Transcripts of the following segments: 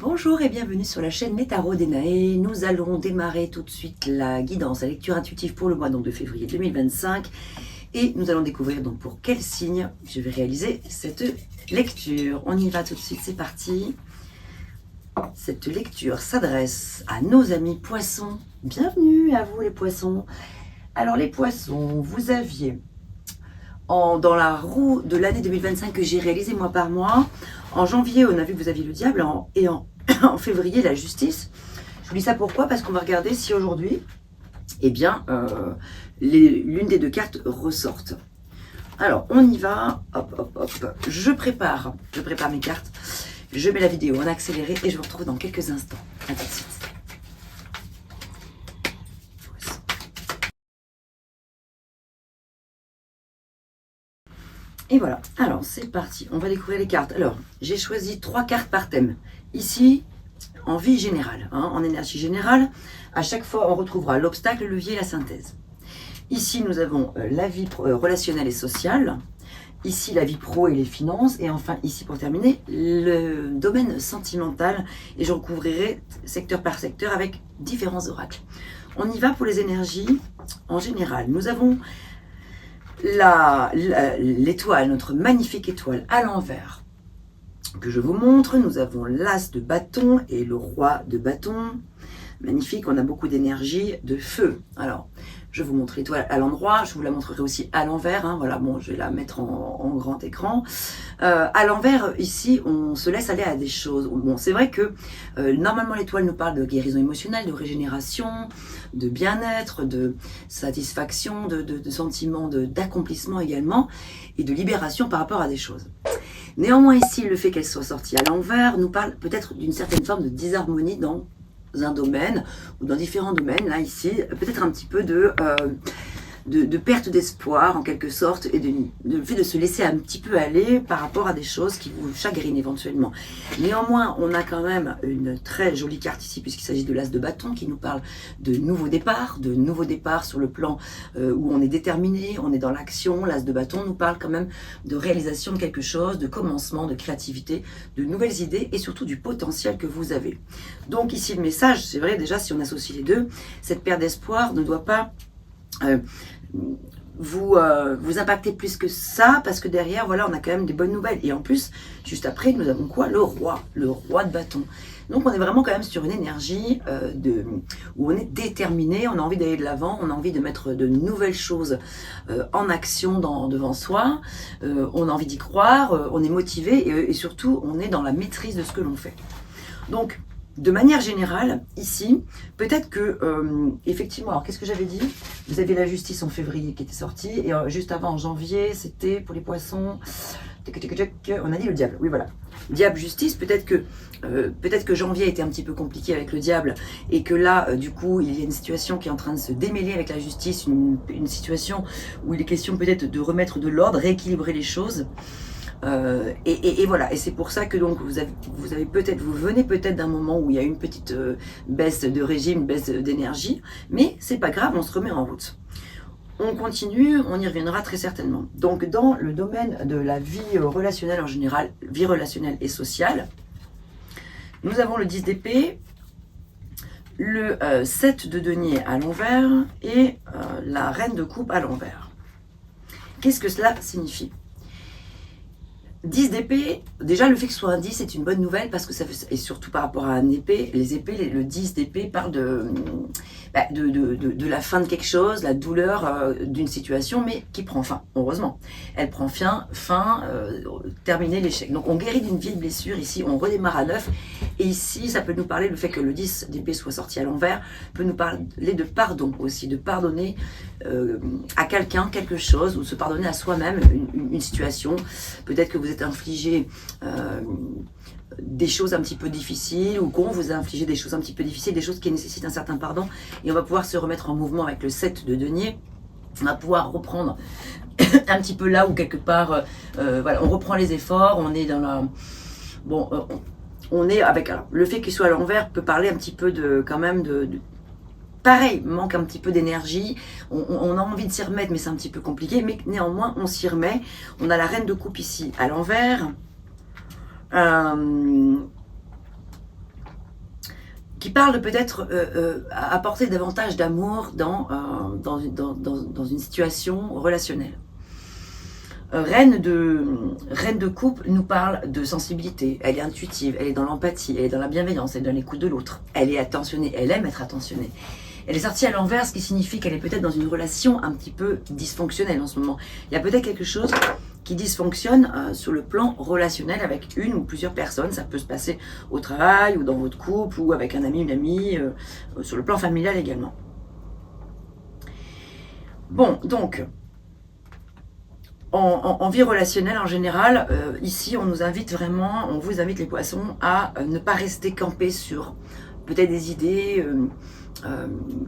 Bonjour et bienvenue sur la chaîne Mes Tarots d'Enae. Nous allons démarrer tout de suite la guidance, la lecture intuitive pour le mois donc, de février 2025. Et nous allons découvrir donc pour quel signe je vais réaliser cette lecture. On y va tout de suite, c'est parti. Cette lecture s'adresse à nos amis poissons. Bienvenue à vous les poissons. Alors les poissons, vous aviez dans la roue de l'année 2025 que j'ai réalisée mois par mois. En janvier, on a vu que vous aviez le diable et en février, la justice. Je vous dis ça pourquoi? Parce qu'on va regarder si aujourd'hui, eh bien, l'une des deux cartes ressortent. Alors, on y va. Hop, hop, hop. Je prépare mes cartes. Je mets la vidéo en accéléré et je vous retrouve dans quelques instants. À tout de suite. Et voilà, alors c'est parti, on va découvrir les cartes. Alors, j'ai choisi 3 cartes par thème. Ici, en vie générale, en énergie générale, à chaque fois on retrouvera l'obstacle, le levier et la synthèse. Ici, nous avons la vie relationnelle et sociale. Ici, la vie pro et les finances. Et enfin, ici, pour terminer, le domaine sentimental. Et je recouvrirai secteur par secteur avec différents oracles. On y va pour les énergies en général. Nous avons l'étoile, notre magnifique étoile à l'envers que je vous montre. Nous avons l'as de bâton et le roi de bâton. Magnifique, on a beaucoup d'énergie, de feu. Alors, je vous montre l'étoile à l'endroit, je vous la montrerai aussi à l'envers. Voilà, bon, je vais la mettre en grand écran. À l'envers, ici, on se laisse aller à des choses. Bon, c'est vrai que normalement, l'étoile nous parle de guérison émotionnelle, de régénération, de bien-être, de satisfaction, de sentiments d'accomplissement également, et de libération par rapport à des choses. Néanmoins, ici, le fait qu'elle soit sortie à l'envers nous parle peut-être d'une certaine forme de disharmonie dans un domaine ou dans différents domaines. Là, ici, peut-être un petit peu de perte d'espoir en quelque sorte et de fait de se laisser un petit peu aller par rapport à des choses qui vous chagrinent éventuellement. Néanmoins, on a quand même une très jolie carte ici puisqu'il s'agit de l'as de bâton qui nous parle de nouveaux départs sur le plan où on est déterminé, on est dans l'action. L'as de bâton nous parle quand même de réalisation de quelque chose, de commencement, de créativité, de nouvelles idées et surtout du potentiel que vous avez. Donc ici le message, c'est vrai déjà si on associe les deux, cette perte d'espoir ne doit pas vous impacter plus que ça, parce que derrière, voilà, on a quand même des bonnes nouvelles. Et en plus, juste après, nous avons quoi? Le roi de bâton. Donc on est vraiment quand même sur une énergie où on est déterminé, on a envie d'aller de l'avant, on a envie de mettre de nouvelles choses en action devant soi, on a envie d'y croire, on est motivé et surtout on est dans la maîtrise de ce que l'on fait. Donc, de manière générale, ici, peut-être que, effectivement, alors qu'est-ce que j'avais dit? Vous avez la justice en février qui était sortie, et juste avant, en janvier, c'était pour les poissons, on a dit le diable, oui voilà. Diable, justice, peut-être que janvier a été un petit peu compliqué avec le diable, et que là, du coup, il y a une situation qui est en train de se démêler avec la justice, une situation où il est question peut-être de remettre de l'ordre, rééquilibrer les choses. Et voilà, et c'est pour ça que donc vous venez peut-être d'un moment où il y a une petite baisse de régime, baisse d'énergie, mais c'est pas grave, on se remet en route. On continue, on y reviendra très certainement. Donc dans le domaine de la vie relationnelle en général, vie relationnelle et sociale, nous avons le 10 d'épée, le 7 de denier à l'envers et la reine de coupe à l'envers. Qu'est-ce que cela signifie? 10 d'épée, déjà le fait que ce soit un 10 c'est une bonne nouvelle parce que ça fait, et surtout par rapport à un épée, les épées, le 10 d'épée parle de la fin de quelque chose, la douleur d'une situation, mais qui prend fin, heureusement. Elle prend fin, terminer l'échec. Donc on guérit d'une vieille blessure, ici on redémarre à neuf, et ici ça peut nous parler, le fait que le 10 d'épée soit sorti à l'envers, peut nous parler de pardon aussi, de pardonner à quelqu'un quelque chose, ou se pardonner à soi-même une situation. Peut-être que vous êtes infligé des choses un petit peu difficiles, ou qu'on vous a infligé des choses un petit peu difficiles, des choses qui nécessitent un certain pardon, et on va pouvoir se remettre en mouvement avec le 7 de denier. On va pouvoir reprendre un petit peu là où quelque part, voilà, on reprend les efforts, on est dans la... Bon, on est avec... Alors, le fait qu'il soit à l'envers peut parler un petit peu quand même pareil, manque un petit peu d'énergie, on a envie de s'y remettre, mais c'est un petit peu compliqué, mais néanmoins, on s'y remet. On a la reine de coupe ici à l'envers. qui parle de peut-être apporter davantage d'amour dans une situation relationnelle. Reine de coupe nous parle de sensibilité, elle est intuitive, elle est dans l'empathie, elle est dans la bienveillance, elle est dans l'écoute de l'autre, elle est attentionnée, elle aime être attentionnée. Elle est sortie à l'envers, ce qui signifie qu'elle est peut-être dans une relation un petit peu dysfonctionnelle en ce moment. Il y a peut-être quelque chose qui dysfonctionne sur le plan relationnel avec une ou plusieurs personnes. Ça peut se passer au travail ou dans votre couple ou avec un ami, une amie, sur le plan familial également. Bon, donc, en vie relationnelle en général, ici on nous invite vraiment, on vous invite les poissons à ne pas rester campés sur peut-être des idées,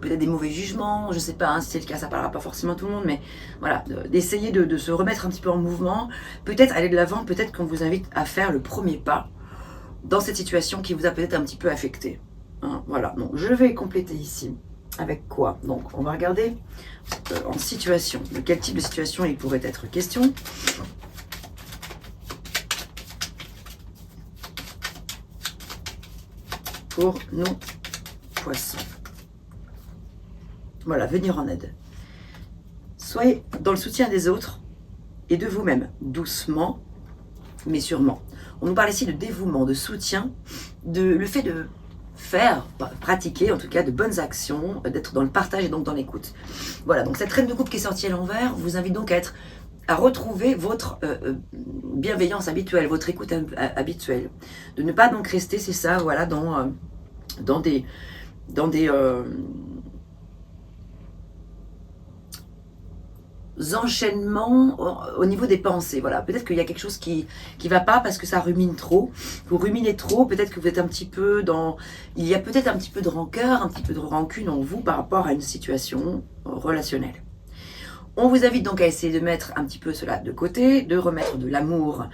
peut-être des mauvais jugements, je sais pas, hein, si c'est le cas, ça parlera pas forcément à tout le monde, mais voilà, d'essayer de se remettre un petit peu en mouvement, peut-être aller de l'avant, peut-être qu'on vous invite à faire le premier pas dans cette situation qui vous a peut-être un petit peu affecté. Hein, voilà, donc je vais compléter ici. Avec quoi? Donc on va regarder en situation, de quel type de situation il pourrait être question. Pour nos poissons. Voilà, venir en aide. Soyez dans le soutien des autres et de vous-même, doucement, mais sûrement. On nous parle ici de dévouement, de soutien, le fait de faire, pratiquer en tout cas de bonnes actions, d'être dans le partage et donc dans l'écoute. Voilà, donc cette reine de coupe qui est sortie à l'envers vous invite donc à retrouver votre bienveillance habituelle, votre écoute habituelle. De ne pas donc rester, c'est ça, voilà, dans des enchaînements au niveau des pensées. Voilà, peut-être qu'il y a quelque chose qui va pas parce que ça rumine trop. Vous ruminez trop, peut-être que vous êtes un petit peu il y a peut-être un petit peu de rancœur, un petit peu de rancune en vous par rapport à une situation relationnelle. On vous invite donc à essayer de mettre un petit peu cela de côté, de remettre de l'amour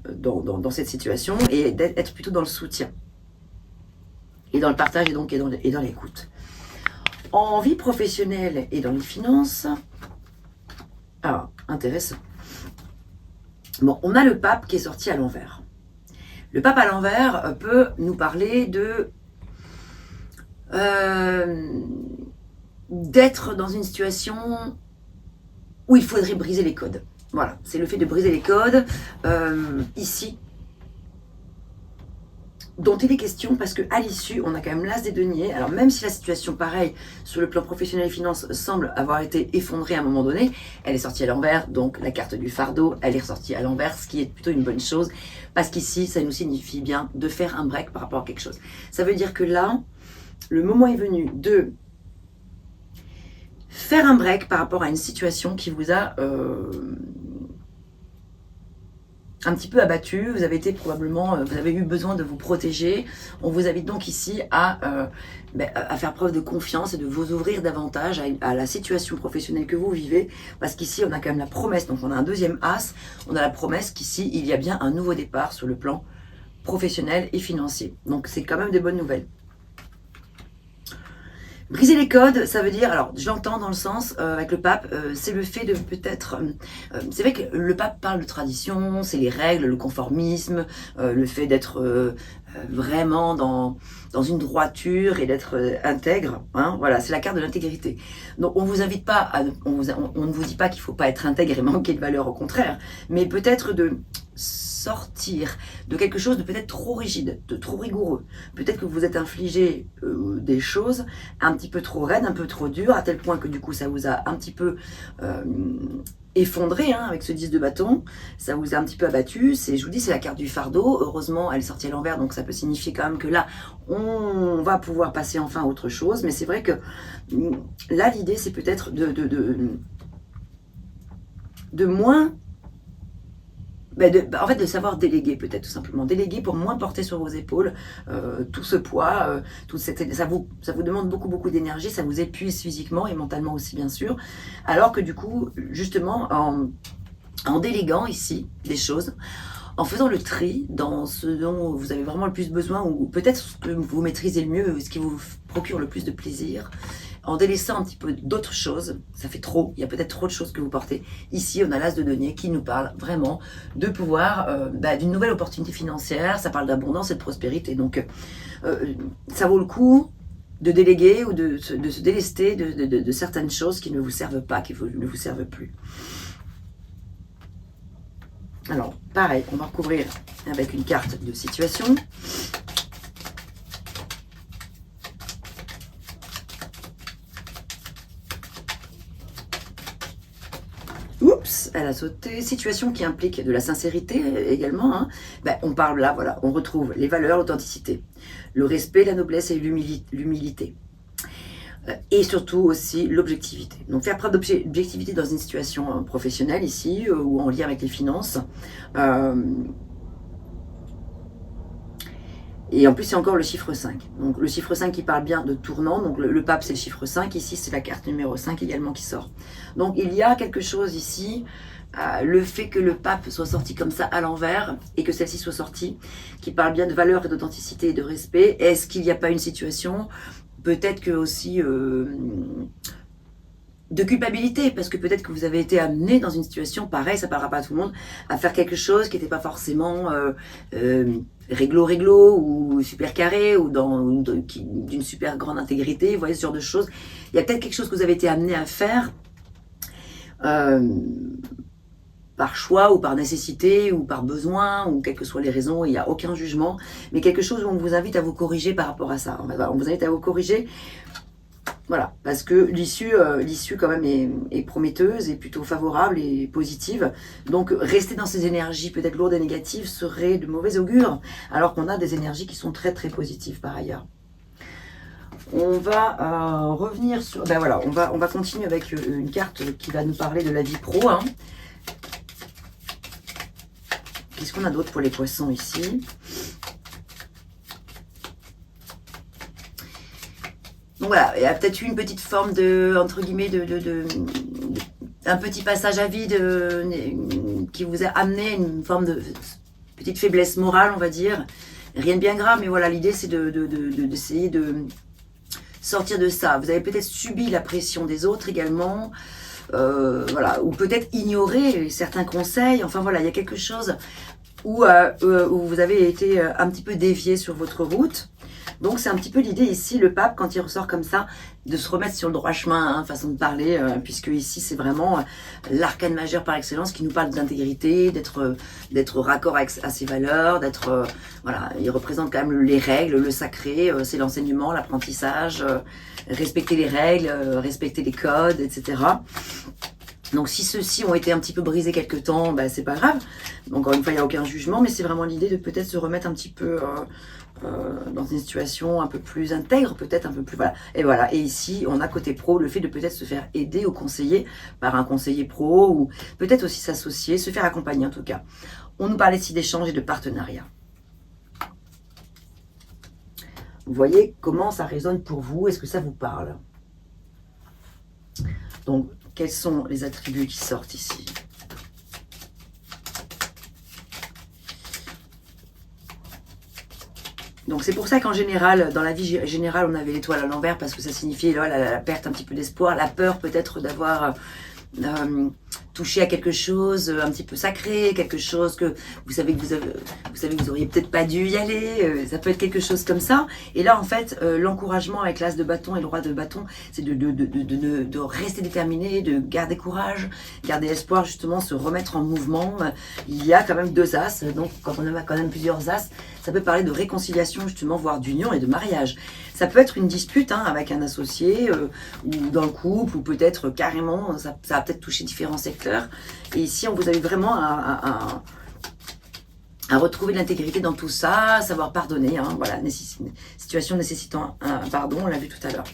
dans cette situation et d'être plutôt dans le soutien et dans le partage et dans l'écoute. En vie professionnelle et dans les finances, alors, intéressant. Bon, on a le pape qui est sorti à l'envers. Le pape à l'envers peut nous parler d'être dans une situation où il faudrait briser les codes. Voilà, c'est le fait de briser les codes ici dont il est question parce qu'à l'issue, on a quand même l'as des deniers. Alors même si la situation, pareil, sur le plan professionnel et finance, semble avoir été effondrée à un moment donné, elle est sortie à l'envers, donc la carte du fardeau, elle est ressortie à l'envers, ce qui est plutôt une bonne chose, parce qu'ici, ça nous signifie bien de faire un break par rapport à quelque chose. Ça veut dire que là, le moment est venu de faire un break par rapport à une situation qui vous a un petit peu abattu, vous avez été probablement, vous avez eu besoin de vous protéger. On vous invite donc ici à faire preuve de confiance et de vous ouvrir davantage à la situation professionnelle que vous vivez, parce qu'ici on a quand même la promesse, donc on a un deuxième as, on a la promesse qu'ici il y a bien un nouveau départ sur le plan professionnel et financier. Donc c'est quand même des bonnes nouvelles. Briser les codes, ça veut dire, alors j'entends dans le sens avec le pape, c'est le fait de peut-être, c'est vrai que le pape parle de tradition, c'est les règles, le conformisme, le fait d'être vraiment dans une droiture et d'être intègre, hein, voilà, c'est la carte de l'intégrité. Donc on vous invite pas, on ne vous dit pas qu'il faut pas être intègre et manquer de valeur, au contraire, mais peut-être de sortir de quelque chose de peut-être trop rigide, de trop rigoureux. Peut-être que vous êtes infligé des choses un petit peu trop raides, un peu trop dures, à tel point que du coup ça vous a un petit peu effondré, hein, avec ce 10 de bâton, ça vous a un petit peu abattu. Je vous dis, c'est la carte du fardeau. Heureusement, elle est sortie à l'envers, donc ça peut signifier quand même que là, on va pouvoir passer enfin à autre chose. Mais c'est vrai que là, l'idée, c'est peut-être de moins... en fait, de savoir déléguer, peut-être tout simplement. Déléguer pour moins porter sur vos épaules tout ce poids, ça vous demande beaucoup, beaucoup d'énergie, ça vous épuise physiquement et mentalement aussi, bien sûr. Alors que du coup, justement, en déléguant ici des choses, en faisant le tri dans ce dont vous avez vraiment le plus besoin, ou peut-être ce que vous maîtrisez le mieux, ce qui vous procure le plus de plaisir, en délaissant un petit peu d'autres choses, ça fait trop, il y a peut-être trop de choses que vous portez. Ici, on a l'As de denier qui nous parle vraiment de pouvoir, d'une nouvelle opportunité financière, ça parle d'abondance et de prospérité. Donc, ça vaut le coup de déléguer ou de se délester de certaines choses qui ne vous servent pas, qui ne vous servent plus. Alors, pareil, on va recouvrir avec une carte de situation. Oups, elle a sauté. Situation qui implique de la sincérité également. Hein. On parle là, voilà, on retrouve les valeurs, l'authenticité, le respect, la noblesse et l'humilité. Et surtout aussi l'objectivité. Donc faire preuve d'objectivité dans une situation professionnelle ici, ou en lien avec les finances. Et en plus, c'est encore le chiffre 5. Donc le chiffre 5 qui parle bien de tournant. Donc le pape, c'est le chiffre 5. Ici, c'est la carte numéro 5 également qui sort. Donc il y a quelque chose ici, le fait que le pape soit sorti comme ça à l'envers et que celle-ci soit sortie, qui parle bien de valeur et d'authenticité et de respect. Est-ce qu'il n'y a pas une situation, peut-être que aussi de culpabilité, parce que peut-être que vous avez été amené dans une situation, pareil, ça ne parlera pas à tout le monde, à faire quelque chose qui n'était pas forcément réglo ou super carré ou d'une super grande intégrité, vous voyez ce genre de choses. Il y a peut-être quelque chose que vous avez été amené à faire par choix ou par nécessité ou par besoin ou quelles que soient les raisons, il n'y a aucun jugement, mais quelque chose où on vous invite à vous corriger par rapport à ça. On vous invite à vous corriger. Voilà, parce que l'issue quand même est prometteuse et plutôt favorable et positive. Donc rester dans ces énergies peut-être lourdes et négatives serait de mauvais augure, alors qu'on a des énergies qui sont très très positives par ailleurs. On va revenir sur... voilà, on va continuer avec une carte qui va nous parler de la vie pro. Hein. Qu'est-ce qu'on a d'autre pour les poissons ici ? Donc voilà, il y a peut-être eu une petite forme de, entre guillemets, un petit passage à vide qui vous a amené une forme de petite faiblesse morale, on va dire. Rien de bien grave, mais voilà, l'idée c'est d'essayer de sortir de ça. Vous avez peut-être subi la pression des autres également, voilà, ou peut-être ignoré certains conseils. Enfin voilà, il y a quelque chose où vous avez été un petit peu dévié sur votre route. Donc c'est un petit peu l'idée ici, le pape, quand il ressort comme ça, de se remettre sur le droit chemin, hein, façon de parler, puisque ici c'est vraiment l'arcane majeur par excellence qui nous parle d'intégrité, d'être raccord à ses valeurs, voilà, il représente quand même les règles, le sacré, c'est l'enseignement, l'apprentissage, respecter les règles, respecter les codes, etc. Donc si ceux-ci ont été un petit peu brisés quelque temps, c'est pas grave. Encore une fois, il n'y a aucun jugement, mais c'est vraiment l'idée de peut-être se remettre un petit peu dans une situation un peu plus intègre, peut-être un peu plus... Voilà. Et voilà, et ici, on a côté pro, le fait de peut-être se faire aider ou conseiller par un conseiller pro, ou peut-être aussi s'associer, se faire accompagner en tout cas. On nous parle ici d'échanges et de partenariat. Vous voyez comment ça résonne pour vous, est-ce que ça vous parle? Donc, quels sont les attributs qui sortent ici? Donc c'est pour ça qu'en général, dans la vie générale, on avait l'étoile à l'envers parce que ça signifiait la perte un petit peu d'espoir, la peur peut-être d'avoir touché à quelque chose un petit peu sacré, quelque chose que vous savez que vous auriez peut-être pas dû y aller, ça peut être quelque chose comme ça. Et là en fait, l'encouragement avec l'as de bâton et le roi de bâton, c'est de rester déterminé, de garder courage, garder espoir, justement se remettre en mouvement. Il y a quand même deux as, donc quand on a quand même plusieurs as, ça peut parler de réconciliation justement, voire d'union et de mariage. Ça peut être une dispute avec un associé ou dans le couple, ou peut-être carrément, ça va peut-être toucher différents secteurs. Et ici, on vous a eu vraiment à retrouver de l'intégrité dans tout ça, savoir pardonner. Voilà, situation nécessitant un pardon, on l'a vu tout à l'heure.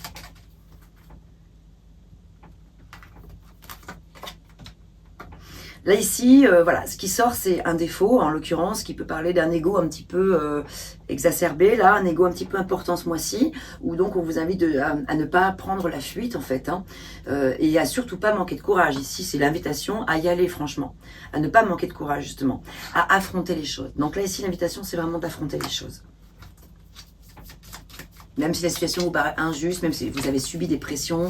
Là ici, voilà, ce qui sort c'est un défaut, en l'occurrence, qui peut parler d'un ego un petit peu exacerbé, là, un ego un petit peu important ce mois-ci, où donc on vous invite à ne pas prendre la fuite en fait, et à surtout pas manquer de courage. Ici c'est l'invitation à y aller franchement, à ne pas manquer de courage justement, à affronter les choses. Donc là ici l'invitation c'est vraiment d'affronter les choses. Même si la situation vous paraît injuste, même si vous avez subi des pressions,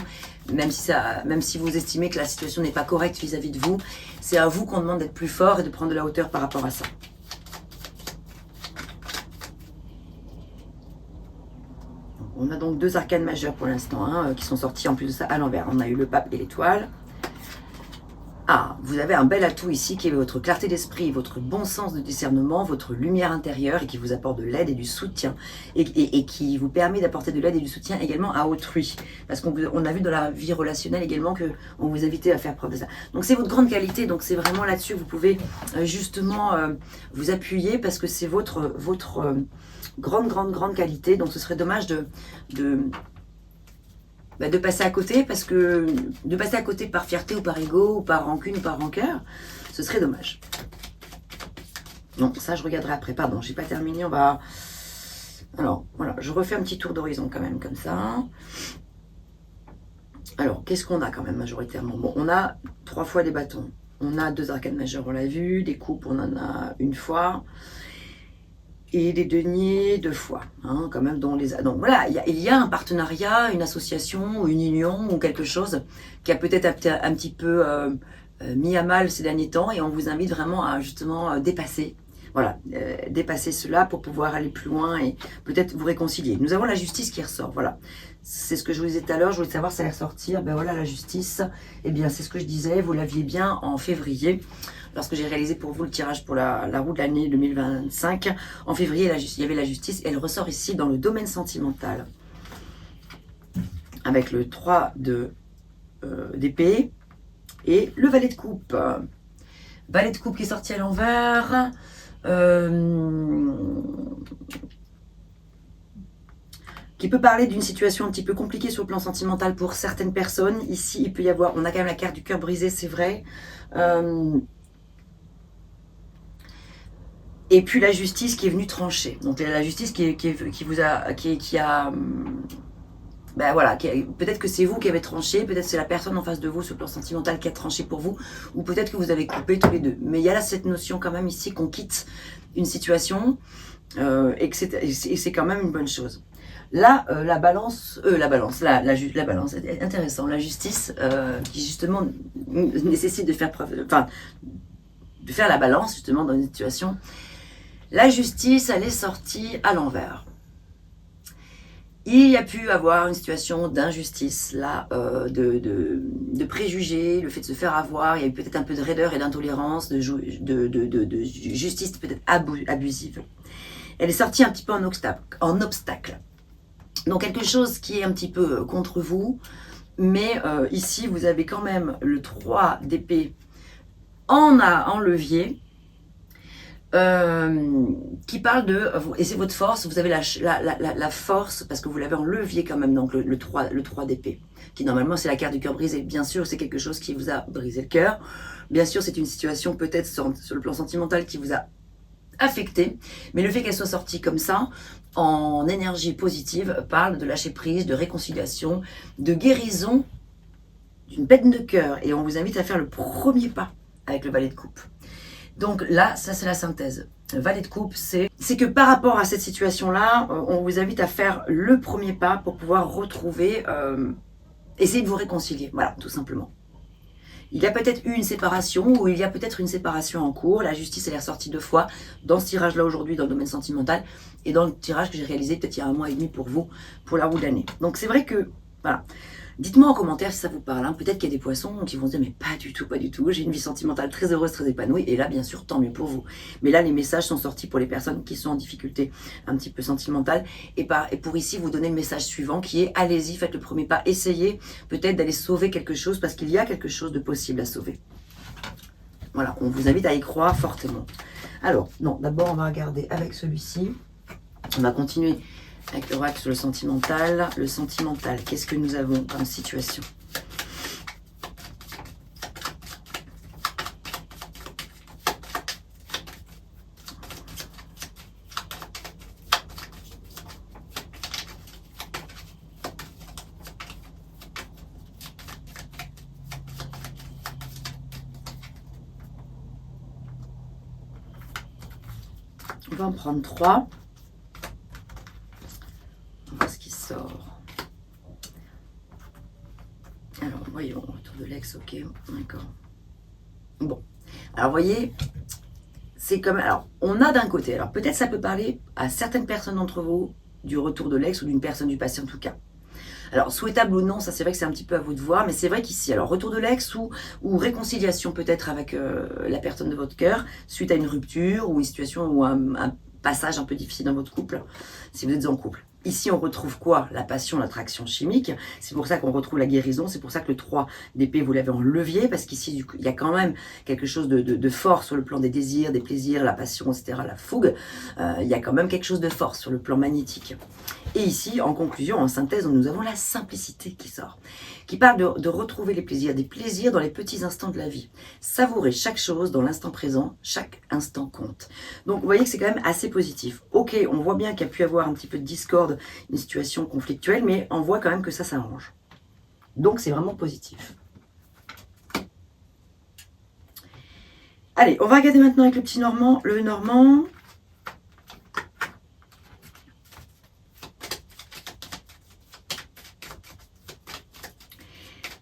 même si vous estimez que la situation n'est pas correcte vis-à-vis de vous, c'est à vous qu'on demande d'être plus fort et de prendre de la hauteur par rapport à ça. On a donc 2 arcanes majeures pour l'instant, hein, qui sont sortis en plus de ça à l'envers. On a eu le pape et l'étoile. Ah, vous avez un bel atout ici qui est votre clarté d'esprit, votre bon sens de discernement, votre lumière intérieure et qui vous apporte de l'aide et du soutien et qui vous permet d'apporter de l'aide et du soutien également à autrui. Parce qu'on a vu dans la vie relationnelle également qu'on vous invitait à faire preuve de ça. Donc c'est votre grande qualité, donc c'est vraiment là-dessus que vous pouvez justement vous appuyer parce que c'est votre grande qualité. Donc ce serait dommage de passer à côté, parce que de passer à côté par fierté ou par ego ou par rancune ou par rancœur, ce serait dommage. Non, ça je regarderai après, pardon, j'ai pas terminé, on va... Alors, voilà, je refais un petit tour d'horizon quand même, comme ça. Alors, qu'est-ce qu'on a quand même majoritairement? Bon, on a 3 fois des bâtons, on a 2 arcanes majeures, on l'a vu, des coupes, on en a 1 fois, et des deniers 2 fois, hein, quand même dans les... Donc voilà, il y a un partenariat, une association, ou une union, ou quelque chose qui a peut-être un petit peu mis à mal ces derniers temps, et on vous invite vraiment à justement dépasser, voilà, dépasser cela pour pouvoir aller plus loin et peut-être vous réconcilier. Nous avons la justice qui ressort, voilà. C'est ce que je vous disais tout à l'heure, je voulais savoir si ça allait ressortir, ben voilà la justice, eh bien c'est ce que je disais, vous l'aviez bien en février, lorsque j'ai réalisé pour vous le tirage pour la roue de l'année 2025. En février, il y avait la justice et elle ressort ici dans le domaine sentimental. Avec le 3 d'épée et le valet de coupe. Valet de coupe qui est sorti à l'envers. Qui peut parler d'une situation un petit peu compliquée sur le plan sentimental pour certaines personnes. Ici, il peut y avoir, on a quand même la carte du cœur brisé, c'est vrai. Et puis la justice qui est venue trancher. Donc la justice qui a ben voilà, peut-être que c'est vous qui avez tranché, peut-être c'est la personne en face de vous sur le plan sentimental qui a tranché pour vous, ou peut-être que vous avez coupé tous les deux. Mais il y a là cette notion quand même ici qu'on quitte une situation et c'est quand même une bonne chose. Là, la balance, intéressant, la justice qui justement nécessite de faire preuve, enfin, de faire la balance justement dans une situation. La justice, elle est sortie à l'envers. Il y a pu avoir une situation d'injustice, là, de préjugés, le fait de se faire avoir, il y a eu peut-être un peu de raideur et d'intolérance, de justice peut-être abusive. Elle est sortie un petit peu en obstacle. Donc quelque chose qui est un petit peu contre vous, mais ici vous avez quand même le 3 d'épée en levier, qui parle de, et c'est votre force, vous avez la force, parce que vous l'avez en levier quand même, donc le 3 d'épée, qui normalement c'est la carte du cœur brisé. Bien sûr, c'est quelque chose qui vous a brisé le cœur, bien sûr c'est une situation peut-être sur le plan sentimental qui vous a affecté, mais le fait qu'elle soit sortie comme ça, en énergie positive, parle de lâcher prise, de réconciliation, de guérison, d'une peine de cœur, et on vous invite à faire le premier pas avec le valet de coupe. Donc là, ça c'est la synthèse. Le valet de coupe, c'est que par rapport à cette situation-là, on vous invite à faire le premier pas pour pouvoir retrouver, essayer de vous réconcilier. Voilà, tout simplement. Il y a peut-être eu une séparation ou il y a peut-être une séparation en cours. La justice, elle est ressortie 2 fois dans ce tirage-là aujourd'hui, dans le domaine sentimental, et dans le tirage que j'ai réalisé peut-être il y a 1 mois et demi pour vous, pour la roue de l'année. Donc c'est vrai que, voilà. Dites-moi en commentaire si ça vous parle, hein. Peut-être qu'il y a des poissons qui vont se dire mais pas du tout, j'ai une vie sentimentale très heureuse, très épanouie, et là bien sûr tant mieux pour vous. Mais là les messages sont sortis pour les personnes qui sont en difficulté un petit peu sentimentale, et pour ici vous donner le message suivant qui est allez-y, faites le premier pas, essayez peut-être d'aller sauver quelque chose, parce qu'il y a quelque chose de possible à sauver. Voilà, on vous invite à y croire fortement. Alors, non, d'abord on va regarder avec celui-ci, on va continuer avec l'oracle sur le sentimental. Le sentimental, qu'est-ce que nous avons comme situation? On va en prendre 3. l'ex, ok, d'accord. Bon, alors vous voyez, c'est comme... Alors, on a d'un côté, alors peut-être ça peut parler à certaines personnes d'entre vous du retour de l'ex ou d'une personne du passé en tout cas. Alors, souhaitable ou non, ça c'est vrai que c'est un petit peu à vous de voir, mais c'est vrai qu'ici, alors retour de l'ex ou réconciliation peut-être avec la personne de votre cœur, suite à une rupture ou une situation ou un passage un peu difficile dans votre couple, si vous êtes en couple. Ici, on retrouve quoi? La passion, l'attraction chimique. C'est pour ça qu'on retrouve la guérison. C'est pour ça que le 3 d'épée, vous l'avez en levier. Parce qu'ici, du coup, il y a quand même quelque chose de fort sur le plan des désirs, des plaisirs, la passion, etc., la fougue. Il y a quand même quelque chose de fort sur le plan magnétique. Et ici, en conclusion, en synthèse, nous avons la simplicité qui sort, qui parle de retrouver les plaisirs, des plaisirs dans les petits instants de la vie. Savourer chaque chose dans l'instant présent, chaque instant compte. Donc, vous voyez que c'est quand même assez positif. Ok, on voit bien qu'il y a pu y avoir un petit peu de discorde, une situation conflictuelle, mais on voit quand même que ça s'arrange. Donc, c'est vraiment positif. Allez, on va regarder maintenant avec le petit Normand, le Normand.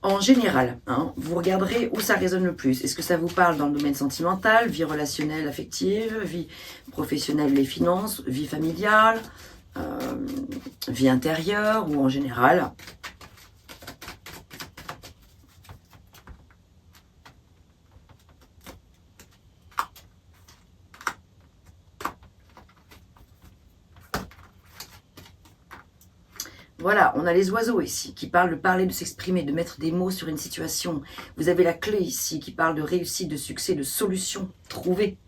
En général, hein, vous regarderez où ça résonne le plus. Est-ce que ça vous parle dans le domaine sentimental, vie relationnelle, affective, vie professionnelle, les finances, vie familiale, vie intérieure ou en général? Voilà, on a les oiseaux ici qui parlent de parler, de s'exprimer, de mettre des mots sur une situation. Vous avez la clé ici qui parle de réussite, de succès, de solution trouvée.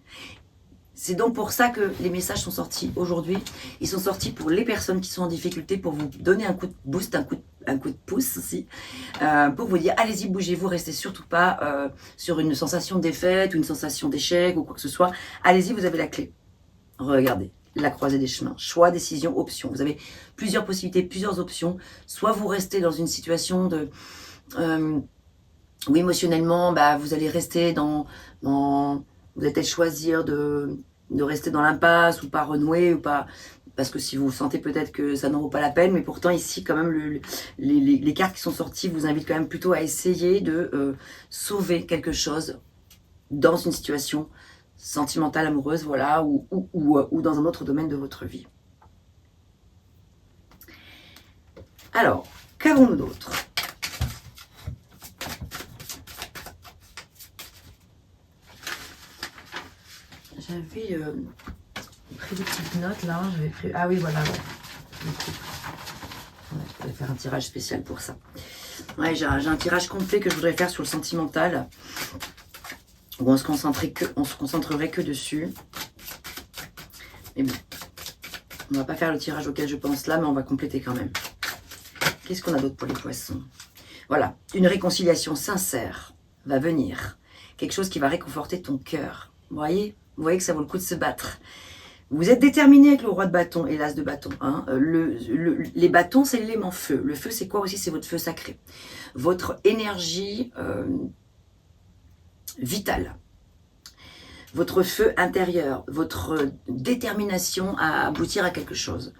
C'est donc pour ça que les messages sont sortis aujourd'hui. Ils sont sortis pour les personnes qui sont en difficulté, pour vous donner un coup de boost, un coup de pouce aussi, pour vous dire allez-y, bougez-vous, restez surtout pas sur une sensation de défaite ou une sensation d'échec ou quoi que ce soit. Allez-y, vous avez la clé. Regardez. La croisée des chemins, choix, décision, option. Vous avez plusieurs possibilités, plusieurs options. Soit vous restez dans une situation de... où émotionnellement, bah, vous allez rester dans vous allez peut-être choisir de rester dans l'impasse ou pas renouer, ou pas... Parce que si vous sentez peut-être que ça n'en vaut pas la peine, mais pourtant ici, quand même, les cartes qui sont sorties vous invitent quand même plutôt à essayer de sauver quelque chose dans une situation sentimentale, amoureuse, voilà, ou dans un autre domaine de votre vie. Alors, qu'avons-nous d'autre? J'avais pris des petites notes là, j'avais pris... Ah oui, voilà, ouais. Je vais faire un tirage spécial pour ça. Ouais, j'ai un tirage complet que je voudrais faire sur le sentimental. Où on se concentrerait que dessus. Mais bon, on va pas faire le tirage auquel je pense là, mais on va compléter quand même. Qu'est-ce qu'on a d'autre pour les poissons? Voilà, une réconciliation sincère va venir. Quelque chose qui va réconforter ton cœur. Vous voyez que ça vaut le coup de se battre. Vous êtes déterminé avec le roi de bâton et l'as de bâton. Hein. Les bâtons, c'est l'élément feu. Le feu, c'est quoi aussi? C'est votre feu sacré. Votre énergie... vital, votre feu intérieur, votre détermination à aboutir à quelque chose.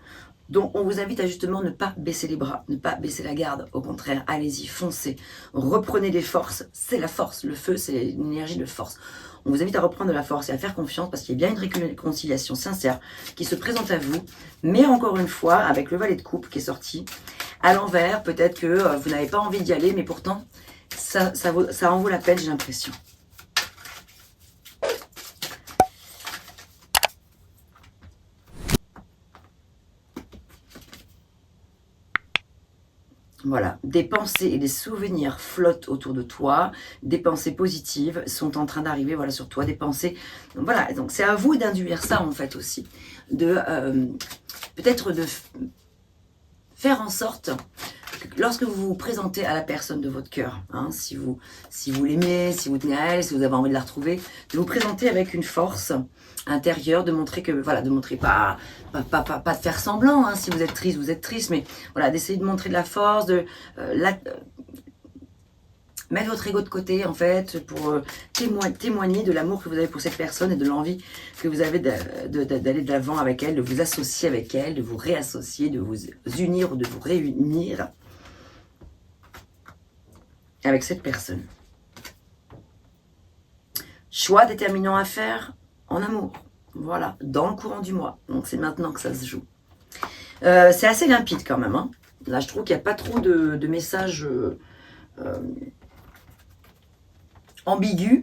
Donc on vous invite à justement ne pas baisser les bras, ne pas baisser la garde, au contraire, allez-y, foncez, reprenez des forces, c'est la force, le feu c'est une énergie de force. On vous invite à reprendre de la force et à faire confiance parce qu'il y a bien une réconciliation sincère qui se présente à vous, mais encore une fois, avec le valet de coupe qui est sorti, à l'envers, peut-être que vous n'avez pas envie d'y aller, mais pourtant, ça en vaut la peine, j'ai l'impression. Voilà, des pensées et des souvenirs flottent autour de toi, des pensées positives sont en train d'arriver voilà, sur toi, des pensées... Donc voilà, donc c'est à vous d'induire ça en fait aussi, de peut-être de faire en sorte, que lorsque vous vous présentez à la personne de votre cœur, hein, si vous l'aimez, si vous tenez à elle, si vous avez envie de la retrouver, de vous présenter avec une force intérieure, de montrer que, voilà, de montrer pas de faire semblant, hein, si vous êtes triste, mais voilà, d'essayer de montrer de la force, de mettre votre ego de côté, en fait, pour témoigner de l'amour que vous avez pour cette personne et de l'envie que vous avez d'aller de l'avant avec elle, de vous associer avec elle, de vous réassocier, de vous unir ou de vous réunir avec cette personne. Choix déterminant à faire en amour. Voilà, dans le courant du mois. Donc c'est maintenant que ça se joue. C'est assez limpide quand même. Hein. Là, je trouve qu'il n'y a pas trop de messages ambigus.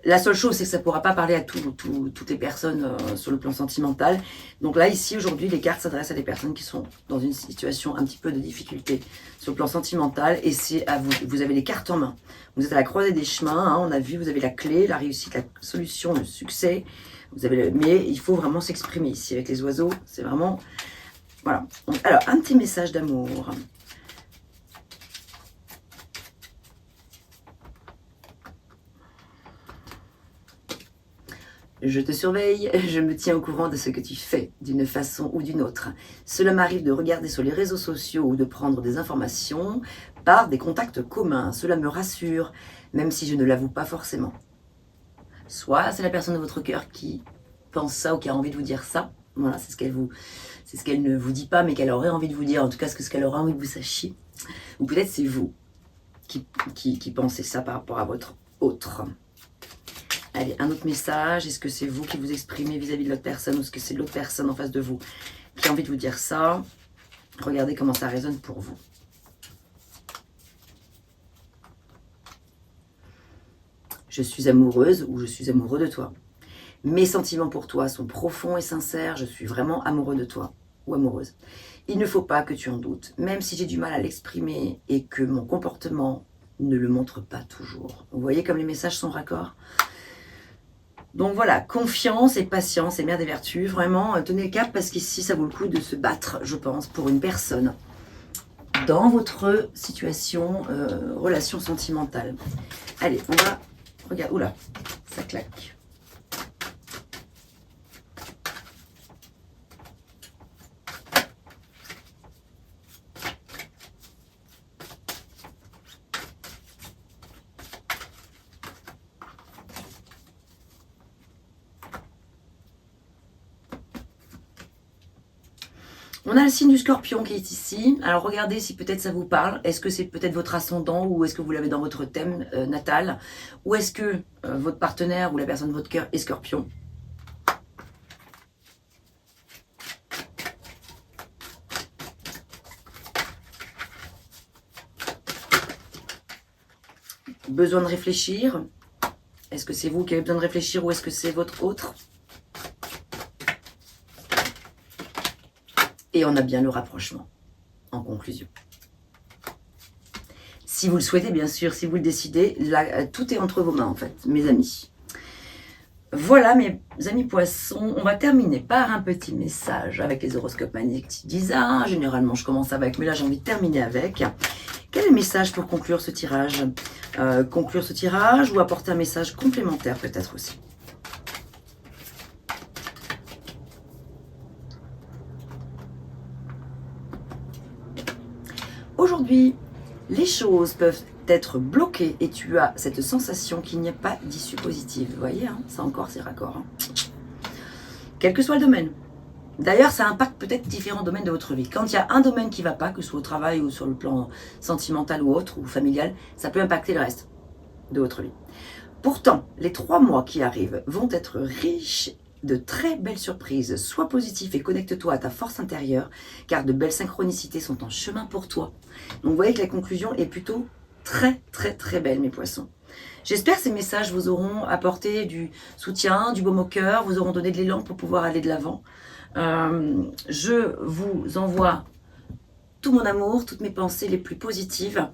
La seule chose, c'est que ça ne pourra pas parler à toutes les personnes sur le plan sentimental. Donc là, ici, aujourd'hui, les cartes s'adressent à des personnes qui sont dans une situation un petit peu de difficulté sur le plan sentimental. Et c'est à vous. Vous avez les cartes en main. Vous êtes à la croisée des chemins. Hein, on a vu, vous avez la clé, la réussite, la solution, le succès. Mais il faut vraiment s'exprimer ici avec les oiseaux. C'est vraiment... Voilà. Donc, alors, un petit message d'amour. Je te surveille, je me tiens au courant de ce que tu fais, d'une façon ou d'une autre. Cela m'arrive de regarder sur les réseaux sociaux ou de prendre des informations par des contacts communs. Cela me rassure, même si je ne l'avoue pas forcément. Soit c'est la personne de votre cœur qui pense ça ou qui a envie de vous dire ça. Voilà, c'est ce qu'elle ne vous dit pas, mais qu'elle aurait envie de vous dire. En tout cas, ce qu'elle aurait envie que vous sachiez. Ou peut-être c'est vous qui pensez ça par rapport à votre autre. Allez, un autre message. Est-ce que c'est vous qui vous exprimez vis-à-vis de l'autre personne ou est-ce que c'est l'autre personne en face de vous qui a envie de vous dire ça? Regardez comment ça résonne pour vous. Je suis amoureuse ou je suis amoureux de toi. Mes sentiments pour toi sont profonds et sincères. Je suis vraiment amoureux de toi ou amoureuse. Il ne faut pas que tu en doutes, même si j'ai du mal à l'exprimer et que mon comportement ne le montre pas toujours. Vous voyez comme les messages sont raccords? Donc voilà, confiance et patience et mère des vertus. Vraiment, tenez le cap parce qu'ici, ça vaut le coup de se battre, je pense, pour une personne dans votre situation, relation sentimentale. Allez, on va... Regarde, oula, ça claque. On a le signe du Scorpion qui est ici. Alors regardez si peut-être ça vous parle. Est-ce que c'est peut-être votre ascendant ou est-ce que vous l'avez dans votre thème natal? Ou est-ce que votre partenaire ou la personne de votre cœur est Scorpion? Besoin de réfléchir? Est-ce que c'est vous qui avez besoin de réfléchir ou est-ce que c'est votre autre? Et on a bien le rapprochement, en conclusion. Si vous le souhaitez, bien sûr, si vous le décidez, là, tout est entre vos mains, en fait, mes amis. Voilà, mes amis poissons, on va terminer par un petit message avec les horoscopes magnétiques d'Isa. Généralement, je commence avec, mais là, j'ai envie de terminer avec. Quel est le message pour conclure ce tirage? Conclure ce tirage ou apporter un message complémentaire, peut-être aussi. Aujourd'hui, les choses peuvent être bloquées et tu as cette sensation qu'il n'y a pas d'issue positive. Vous voyez, hein, ça encore, c'est raccord. Hein. Quel que soit le domaine. D'ailleurs, ça impacte peut-être différents domaines de votre vie. Quand il y a un domaine qui ne va pas, que ce soit au travail ou sur le plan sentimental ou autre, ou familial, ça peut impacter le reste de votre vie. Pourtant, les 3 mois qui arrivent vont être riches de très belles surprises. Sois positif et connecte-toi à ta force intérieure, car de belles synchronicités sont en chemin pour toi. Donc vous voyez que la conclusion est plutôt très très très belle, mes poissons. J'espère que ces messages vous auront apporté du soutien, du baume au cœur, vous auront donné de l'élan pour pouvoir aller de l'avant. Je vous envoie tout mon amour, toutes mes pensées les plus positives.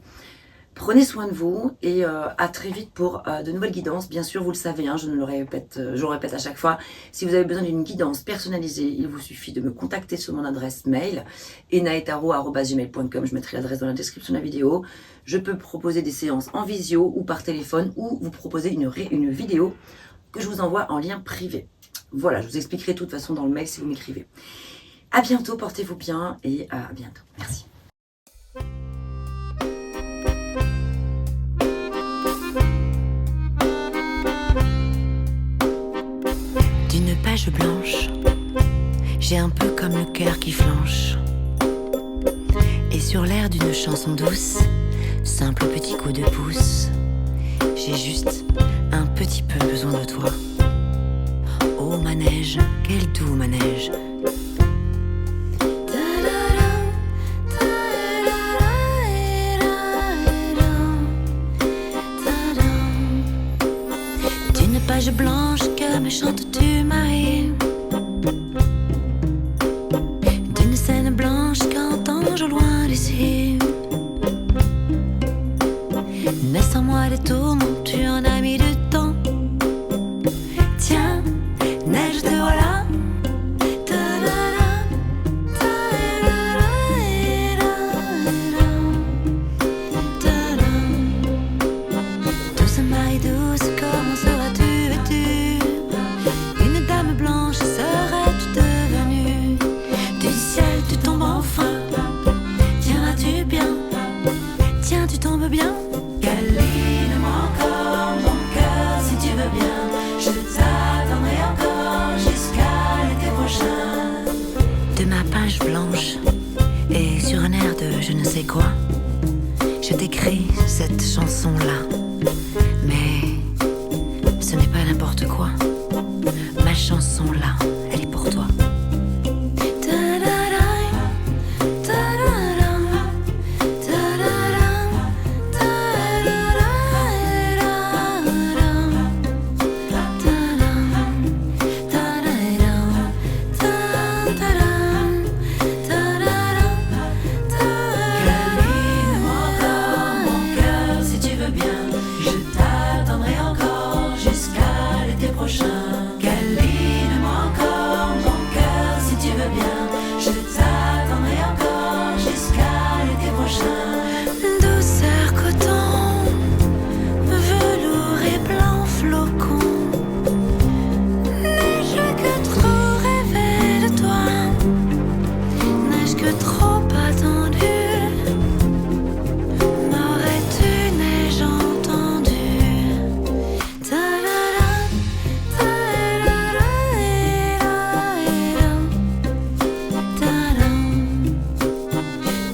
Prenez soin de vous et à très vite pour de nouvelles guidances. Bien sûr, vous le savez, hein, je le répète à chaque fois. Si vous avez besoin d'une guidance personnalisée, il vous suffit de me contacter sur mon adresse mail enaetaro@gmail.com. Je mettrai l'adresse dans la description de la vidéo. Je peux proposer des séances en visio ou par téléphone ou vous proposer une vidéo que je vous envoie en lien privé. Voilà, je vous expliquerai de toute façon dans le mail si vous m'écrivez. À bientôt, portez-vous bien et à bientôt. Merci. D'une page blanche, j'ai un peu comme le cœur qui flanche. Et sur l'air d'une chanson douce, simple petit coup de pouce, j'ai j'ai juste un petit peu besoin de toi. Oh manège, quel doux manège. D'une page blanche que me chantes-tu Marie, d'une scène blanche qu'entends-je au loin d'ici. Naissent en moi des tourments, tu en as mis du temps. Tiens, neige te voilà. Douce Marie douce, comment seras-tu vêtue? Une dame blanche serais-tu devenue? Du ciel tu tombes enfin. Tiendras-tu bien? Tiens, tu tombes bien? Câline-moi encore mon cœur si tu veux bien. Je t'attendrai encore jusqu'à l'été prochain. De ma page blanche et sur un air de je ne sais quoi, je t'écris cette chanson-là. Mais ce n'est pas n'importe quoi. Ma chanson-là, elle est pour toi. Douceur coton, velours et blanc flocon, neige que trop rêvé de toi, neige que trop attendue. M'aurais-tu neige entendue?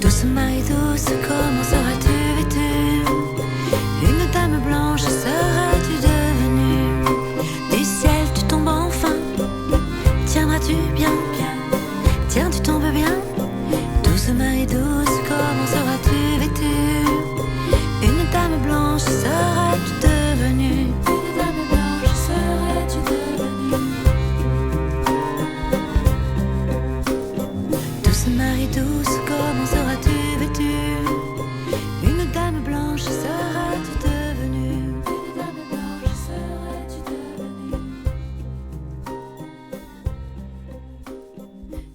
Douce Marie douce, comment seras-tu vêtue? Une dame blanche seras-tu devenue? Du ciel tu tombes enfin. Tiendras-tu bien? Tiens, tu tombes bien? Douce Marie douce, comment seras-tu vêtue? Une dame blanche seras-tu devenue? Une dame blanche serais-tu devenue? Douce Marie douce, comment seras-tu vêtue? Une dame blanche seras-tu devenue? Une dame blanche serais-tu devenue?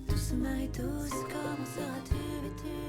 Douce Marie douce, comment seras-tu vêtue?